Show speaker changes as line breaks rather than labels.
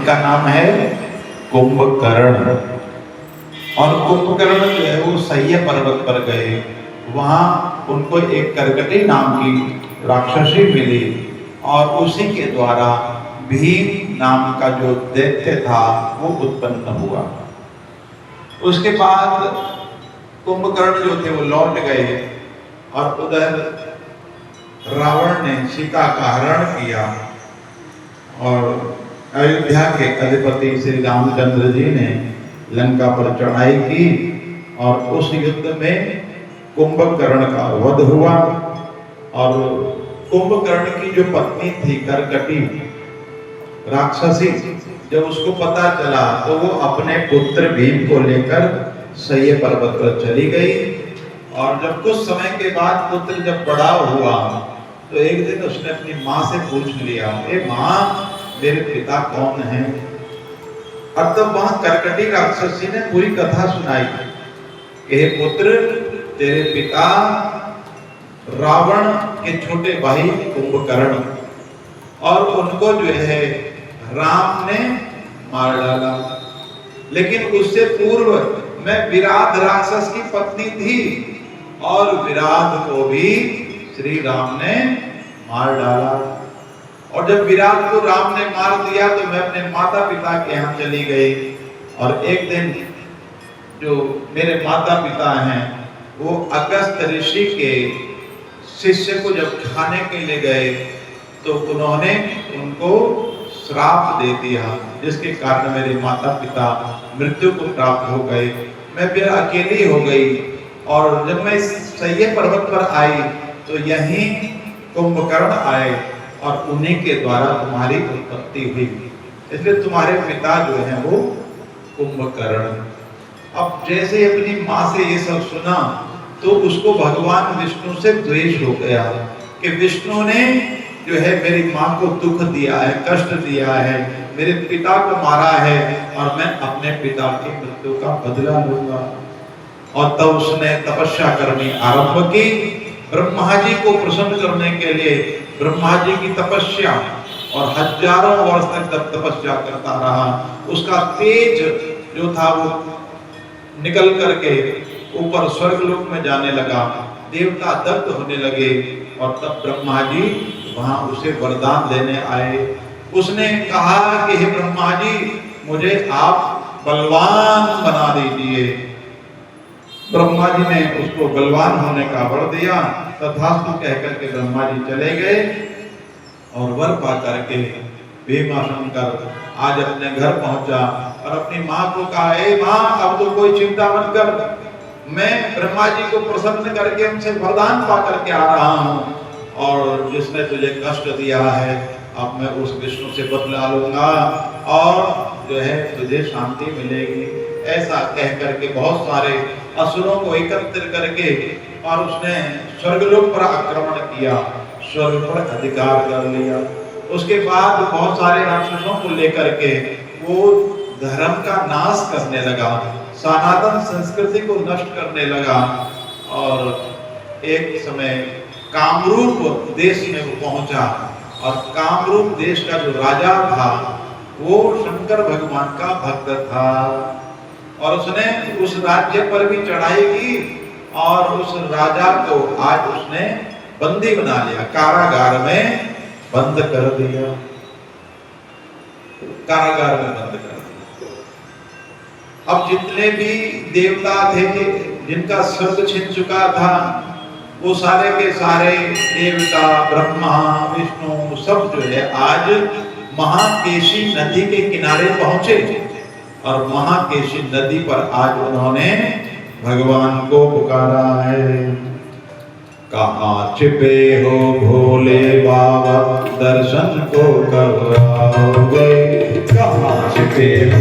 जिनका नाम है कुंभकर्ण। और कुंभकर्ण जो है वो सह्य पर्वत पर गए, वहां उनको एक करकटी नाम की राक्षसी मिली और उसी के द्वारा भीम नाम का जो दैत्य था वो उत्पन्न हुआ। उसके बाद कुंभकर्ण जो थे वो लौट गए और उधर रावण ने सीता का हरण किया और अयोध्या के अधिपति श्री रामचंद्र जी ने लंका पर चढ़ाई की और उस युद्ध में कुंभकर्ण का वध हुआ। और कुंभकर्ण की जो पत्नी थी करकटी राक्षसी, जब उसको पता चला तो वो अपने पुत्र भीम को लेकर सह्य पर्वत पर चली गई। और जब कुछ समय के बाद पुत्र जब बड़ा हुआ तो एक दिन उसने अपनी माँ से पूछ लिया, ए माँ, मेरे पिता कौन हैं? और तब वहां करकटी राक्षसी ने पूरी कथा सुनाई कि हे पुत्र, तेरे पिता रावण के छोटे भाई कुंभकर्ण, और उनको जो है राम ने मार डाला। लेकिन उससे पूर्व मैं विराट राक्षस की पत्नी थी और विराट को भी श्री राम ने मार डाला। और जब विराट को राम ने मार दिया तो मैं अपने माता पिता के यहाँ चली गई। और एक दिन जो मेरे माता पिता हैं वो अगस्त ऋषि के शिष्य को जब खाने के लिए गए तो उन्होंने उनको श्राप दे दिया, जिसके कारण मेरे माता पिता मृत्यु को प्राप्त हो गए। मैं फिर अकेली हो गई और जब मैं सह्य पर्वत पर आई तो यहीं कुंभकर्ण आए और उन्हीं के द्वारा तुम्हारी उत्पत्ति हुई, इसलिए तुम्हारे पिता जो हैं वो कुंभकर्ण। अब जैसे अपनी माँ से ये सब सुना तो उसको भगवान विष्णु से द्वेष हो गया कि विष्णु ने जो है मेरी माँ को दुख दिया है, कष्ट दिया है, मेरे पिता को मारा है और मैं अपने पिता की मृत्यु का बदला लूंगा। और तब उसने तपस्या करनी आरंभ की। ब्रह्मा जी को प्रसन्न करने के लिए ब्रह्मा जी की तपस्या, और हजारों वर्ष तक तपस्या करता रहा। उसका तेज जो था वो निकल करके ऊपर स्वर्गलोक में जाने लगा, देवता दग्ध होने लगे। और तब ब्रह्मा जी वहां उसे वरदान देने आए। उसने कहा कि हे ब्रह्मा जी, मुझे आप बलवान बना दीजिए। ब्रह्मा जी ने उसको बलवान होने का वर दिया। तथास्तु कहकर के ब्रह्मा जी चले गए और वर पा करके भीमाशंकर आज अपने घर पहुंचा और अपनी माँ को कहा, ए माँ, अब तो कोई चिंता मत कर, मैं ब्रह्मा जी को प्रसन्न करके उनसे वरदान पा करके आ रहा हूँ और जिसने तुझे कष्ट दिया है अब मैं उस विष्णु से बदला लूंगा और जो है तुझे शांति मिलेगी। ऐसा कह करके बहुत सारे असुरों को एकत्रित करके और उसने स्वर्गलोक पर आक्रमण किया, स्वर्ग पर अधिकार कर लिया। उसके बाद बहुत सारे राक्षसों को लेकर के वो धर्म का नाश करने लगा, सनातन संस्कृति को नष्ट करने लगा। और एक समय कामरूप देश में वो पहुंचा और कामरूप देश का जो राजा था वो शंकर भगवान का भक्त था और उसने उस राज्य पर भी चढ़ाई की और उस राजा को आज उसने बंदी बना लिया, कारागार में बंद कर दिया, कारागार में बंद कर दिया। अब जितने भी देवता थे जिनका स्वर्ग छिन चुका था वो सारे के सारे देवता, ब्रह्मा, विष्णु सब जो है आज महाकेशी नदी के किनारे पहुंचे और महाकेशी नदी पर आज उन्होंने भगवान को पुकारा है। कहाँ छिपे हो भोले बाबा, दर्शन को कब आओगे, कहाँ छिपे हो।